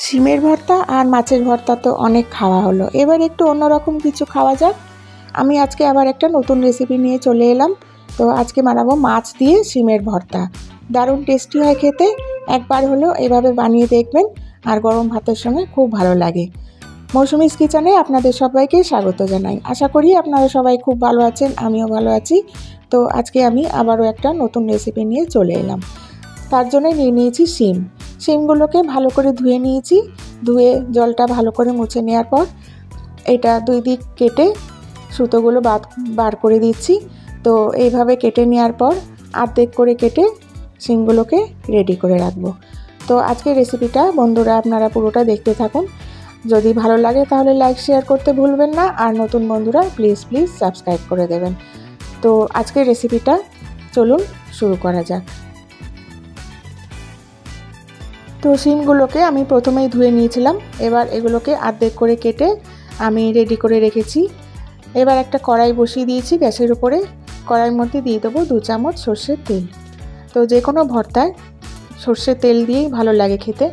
শিমের ভর্তা আর মাছের ভর্তা তো অনেক খাওয়া হলো, এবার একটু অন্যরকম কিছু খাওয়া যাক। আমি আজকে আবার একটা নতুন রেসিপি নিয়ে চলে এলাম। তো আজকে বানাবো মাছ দিয়ে শিমের ভর্তা। দারুণ টেস্টি হয় খেতে, একবার হলেও এভাবে বানিয়ে দেখবেন, আর গরম ভাতের সঙ্গে খুব ভালো লাগে। মৌসুমিস কিচেনে আপনাদের সবাইকে স্বাগত জানাই। আশা করি আপনারা সবাই খুব ভালো আছেন, আমিও ভালো আছি। তো আজকে আমি আবারও একটা নতুন রেসিপি নিয়ে চলে এলাম। তার জন্য নিয়ে নিয়েছি শিমগুলোকে ভালো করে ধুয়ে নিয়েছি। ধুয়ে জলটা ভালো করে মুছে নেওয়ার পর এটা দুই দিক কেটে সুতোগুলো বার করে দিচ্ছি। তো এইভাবে কেটে নেওয়ার পর অর্ধেক করে কেটে শিমগুলোকে রেডি করে রাখবো। তো আজকের রেসিপিটা বন্ধুরা আপনারা পুরোটা দেখতে থাকুন। যদি ভালো লাগে তাহলে লাইক শেয়ার করতে ভুলবেন না, আর নতুন বন্ধুরা প্লিজ সাবস্ক্রাইব করে দেবেন। তো আজকের রেসিপিটা চলুন শুরু করা যাক। তো শিমগুলোকে আমি প্রথমেই ধুয়ে নিয়েছিলাম, এবার এগুলোকে অর্ধেক করে কেটে আমি রেডি করে রেখেছি। এবার একটা কড়াই বসিয়ে দিয়েছি গ্যাসের উপরে। কড়াইয়ের মধ্যে দিয়ে দেবো 2 চামচ সর্ষের তেল। তো যে কোনো ভর্তায় সর্ষের তেল দিয়েই ভালো লাগে খেতে,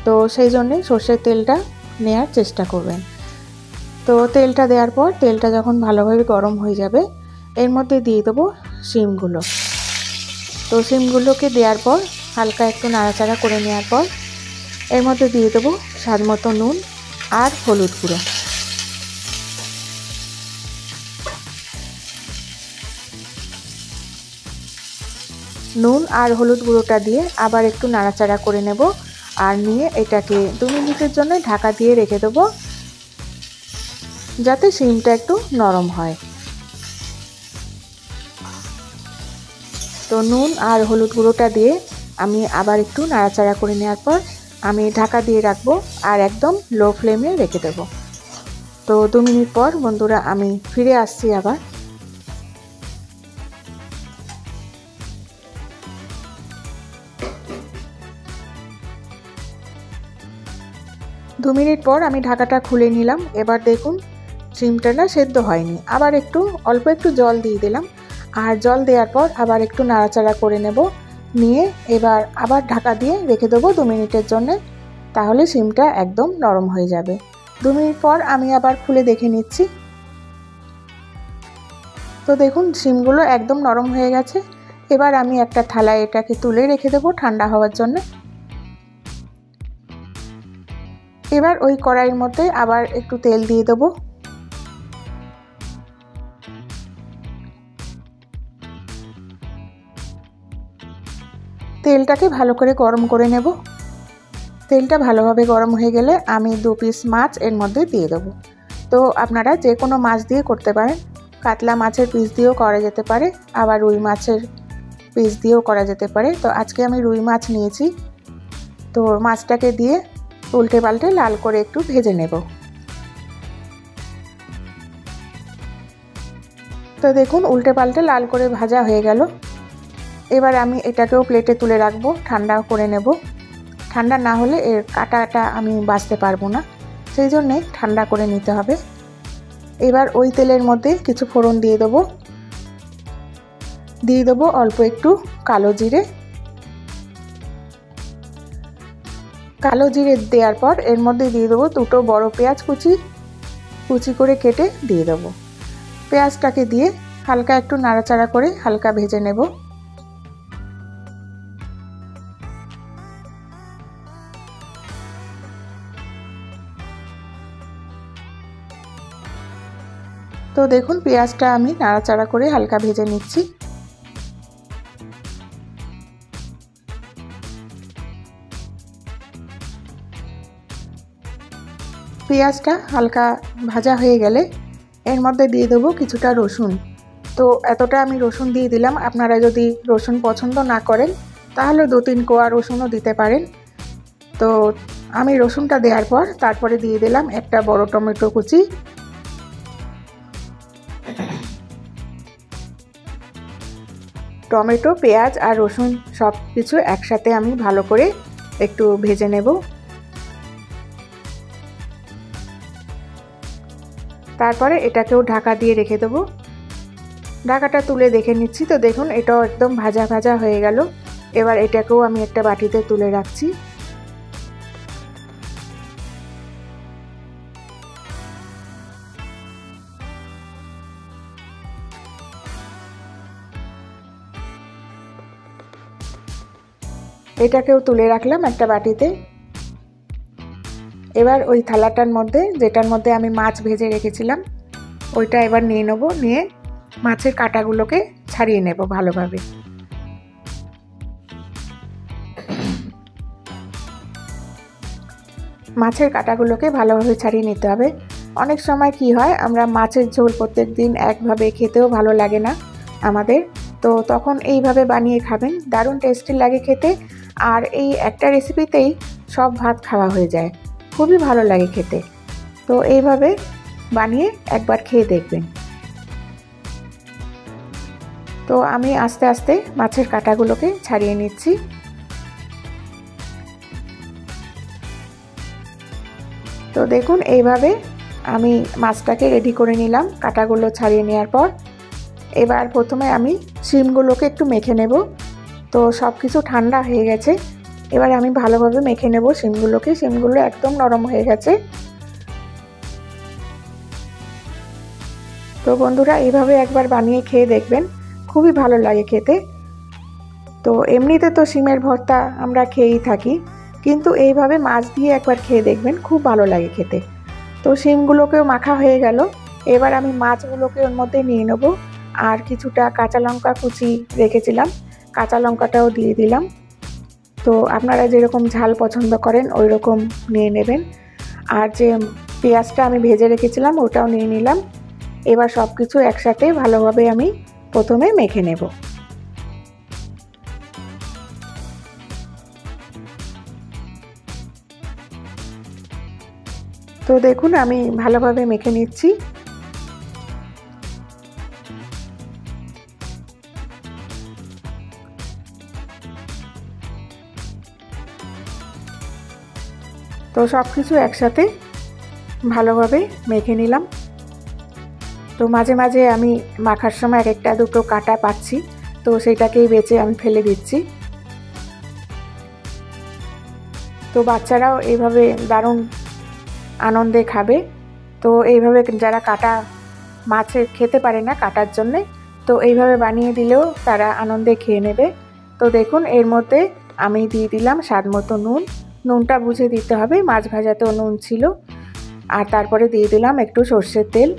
তো সেই জন্যে সর্ষের তেলটা নেওয়ার চেষ্টা করবেন। তো তেলটা দেওয়ার পর তেলটা যখন ভালোভাবে গরম হয়ে যাবে, এর মধ্যে দিয়ে দেবো শিমগুলো। তো শিমগুলোকে দেওয়ার পর হালকা একটু নাড়াচাড়া করে নেওয়ার পর এর মধ্যে দিয়ে দেবো স্বাদ মতো নুন আর হলুদ গুঁড়ো। নুন আর হলুদ গুঁড়োটা দিয়ে আবার একটু নাড়াচাড়া করে নেব, আর নিয়ে এটাকে 2 মিনিটের জন্য ঢাকা দিয়ে রেখে দেবো, যাতে শিমটা একটু নরম হয়। তো নুন আর হলুদ গুঁড়োটা দিয়ে আমি আবার একটু নাড়াচাড়া করে নেওয়ার পর আমি ঢাকা দিয়ে রাখবো, আর একদম লো ফ্লেমে রেখে দেবো। তো 2 মিনিট পর বন্ধুরা আমি ফিরে আসছি আবার। দু মিনিট পর আমি ঢাকাটা খুলে নিলাম। এবার দেখুন শিমটা না সেদ্ধ হয়নি, আবার অল্প একটু জল দিয়ে দিলাম, আর জল দেওয়ার পর আবার একটু নাড়াচাড়া করে নেব, নিয়ে এবার আবার ঢাকা দিয়ে রেখে দেবো 2 মিনিটের জন্য, তাহলে শিমটা একদম নরম হয়ে যাবে। 2 মিনিট পর আমি আবার খুলে দেখে নিচ্ছি। তো দেখুন শিমগুলো একদম নরম হয়ে গেছে। এবার আমি একটা থালায় এটাকে তুলে রেখে দেবো ঠান্ডা হওয়ার জন্য। এবার ওই কড়াইয়ের মধ্যে আবার একটু তেল দিয়ে দেবো। তেলটাকে ভালো করে গরম করে নেব। তেলটা ভালোভাবে গরম হয়ে গেলে আমি 2 পিস মাছ এর মধ্যে দিয়ে দেবো। তো আপনারা যে কোনো মাছ দিয়ে করতে পারেন, কাতলা মাছের পিস দিয়েও করা যেতে পারে, আবার রুই মাছের পিস দিয়েও করা যেতে পারে। তো আজকে আমি রুই মাছ নিয়েছি। তো মাছটাকে দিয়ে উল্টে পাল্টে লাল করে একটু ভেজে নেব। তো দেখুন উল্টে পাল্টে লাল করে ভাজা হয়ে গেল। এবার আমি এটাকেও প্লেটে তুলে রাখবো, ঠান্ডা করে নেব। ঠান্ডা না হলে এর কাঁটাটা আমি বাছতে পারবো না, সেই জন্যে ঠান্ডা করে নিতে হবে। এবার ওই তেলের মধ্যে কিছু ফোড়ন দিয়ে দেবো অল্প একটু কালো জিরে। কালো জিরে দেওয়ার পর এর মধ্যে দিয়ে দেবো 2টো বড় পেঁয়াজ কুচি করে কেটে দিয়ে দেবো। পেঁয়াজটাকে দিয়ে হালকা একটু নাড়াচাড়া করে হালকা ভেজে নেব। তো দেখুন পেঁয়াজটা আমি নাড়াচাড়া করে হালকা ভেজে নিচ্ছি। পেঁয়াজটা হালকা ভাজা হয়ে গেলে এর মধ্যে দিয়ে দেবো কিছুটা রসুন। তো এতটা আমি রসুন দিয়ে দিলাম। আপনারা যদি রসুন পছন্দ না করেন তাহলে 2-3 কোয়া রসুনও দিতে পারেন। তো আমি রসুনটা দেওয়ার পর তারপরে দিয়ে দিলাম একটা বড় টমেটো কুচি। টমেটো, পেঁয়াজ আর রসুন সব কিছু একসাথে আমি ভালো করে একটু ভেজে নেব। তারপরে এটাকেও ঢাকা দিয়ে রেখে দেবো। ঢাকাটা তুলে দেখে নিচ্ছি। তো দেখুন এটাও একদম ভাজা হয়ে গেল। এবার এটাকেও আমি একটা বাটিতে তুলে রাখছি। এটাকেও তুলে রাখলাম একটা বাটিতে। এবার ওই থালাটার মধ্যে, যেটার মধ্যে আমি মাছ ভেজে রেখেছিলাম, ওইটা এবার নিয়ে নেব। নিয়ে মাছের কাঁটাগুলোকে ছাড়িয়ে নেব ভালোভাবে। মাছের কাঁটাগুলোকে ভালোভাবে ছাড়িয়ে নিতে হবে। অনেক সময় কি হয়, আমরা মাছের ঝোল প্রত্যেক দিন একভাবে খেতেও ভালো লাগে না আমাদের, তো তখন এইভাবে বানিয়ে খাবেন, দারুণ টেস্টি লাগে খেতে। আর এই একটা রেসিপিতেই সব ভাত খাওয়া হয়ে যায়, খুবই ভালো লাগে খেতে। তো এইভাবে বানিয়ে একবার খেয়ে দেখবেন। তো আমি আস্তে আস্তে মাছের কাঁটাগুলোকে ছাড়িয়ে নিচ্ছি। তো দেখুন এইভাবে আমি মাছটাকে রেডি করে নিলাম কাঁটাগুলো ছাড়িয়ে নেওয়ার পর। এবার প্রথমে আমি শিমগুলোকে একটু মেখে নেব। তো সব কিছু ঠান্ডা হয়ে গেছে, এবার আমি ভালোভাবে মেখে নেব শিমগুলোকে। শিমগুলো একদম নরম হয়ে গেছে। তো বন্ধুরা এইভাবে একবার বানিয়ে খেয়ে দেখবেন, খুবই ভালো লাগে খেতে। তো এমনিতে তো শিমের ভর্তা আমরা খেয়েই থাকি, কিন্তু এইভাবে মাছ দিয়ে একবার খেয়ে দেখবেন, খুব ভালো লাগে খেতে। তো শিমগুলোকেও মাখা হয়ে গেল, এবার আমি মাছগুলোকে ওর মধ্যে নিয়ে নেব। আর কিছুটা কাঁচা লঙ্কা কুচি রেখেছিলাম, কাঁচা লঙ্কাটাও দিয়ে দিলাম। তো আপনারা যেরকম ঝাল পছন্দ করেন ওই রকম নিয়ে নেবেন। আর যে পেঁয়াজটা আমি ভেজে রেখেছিলাম ওটাও নিয়ে নিলাম। এবার সব কিছু একসাথে ভালোভাবে আমি প্রথমে মেখে নেব। তো দেখুন আমি ভালোভাবে মেখে নিচ্ছি। তো সব কিছু একসাথে ভালোভাবে মেখে নিলাম। তো মাঝে মাঝে আমি মাখার সময় এক একটা দুটো কাঁটা পাচ্ছি, তো সেইটাকেই বেছে আমি ফেলে দিচ্ছি। তো বাচ্চারাও এইভাবে দারুণ আনন্দে খাবে। তো এইভাবে যারা কাঁটা মাছে খেতে পারে না কাটার জন্যে, তো এইভাবে বানিয়ে দিলেও তারা আনন্দে খেয়ে নেবে। তো দেখুন এর মধ্যে আমি দিয়ে দিলাম স্বাদ মতো নুন। নুনটা বুঝে দিতে হবে, মাছ ভাজাতেও নুন ছিল। আর তারপরে দিয়ে দিলাম একটু সর্ষের তেল।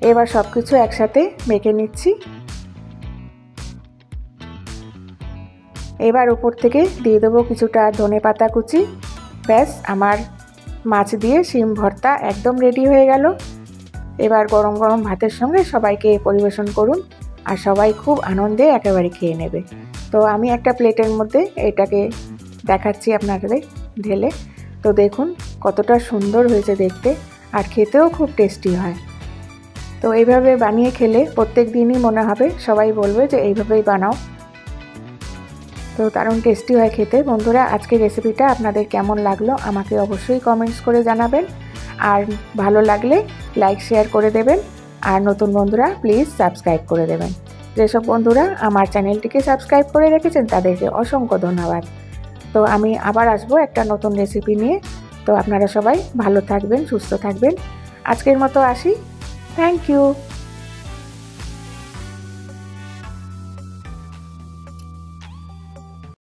এবার সব কিছু একসাথে মেখে নিচ্ছি। এবার উপর থেকে দিয়ে দেবো কিছুটা ধনেপাতা কুচি। ব্যাস, আমার মাছ দিয়ে শিম ভর্তা একদম রেডি হয়ে গেল। এবার গরম গরম ভাতের সঙ্গে সবাইকে পরিবেশন করুন, আর সবাই খুব আনন্দে একেবারে খেয়ে নেবে। তো আমি একটা প্লেটের মধ্যে এটাকে দেখাচ্ছি আপনাদের ঢেলে। তো দেখুন কতটা সুন্দর হয়েছে দেখতে, আর খেতেও খুব টেস্টি হয়। তো এইভাবে বানিয়ে খেলে প্রত্যেক দিনই মনে হবে, সবাই বলবে যে এইভাবেই বানাও। তো দারুণ টেস্টি হয় খেতে। বন্ধুরা আজকের রেসিপিটা আপনাদের কেমন লাগলো আমাকে অবশ্যই কমেন্টস করে জানাবেন। আর ভালো লাগলে লাইক শেয়ার করে দেবেন। আর নতুন বন্ধুরা প্লিজ সাবস্ক্রাইব করে দেবেন। যেসব বন্ধুরা আমার চ্যানেলটিকে সাবস্ক্রাইব করে রেখেছেন তাদেরকে অসংখ্য ধন্যবাদ। তো আমি আবার আসবো একটা নতুন রেসিপি নিয়ে। তো আপনারা সবাই ভালো থাকবেন, সুস্থ থাকবেন। আজকের মতো আসি। Thank you.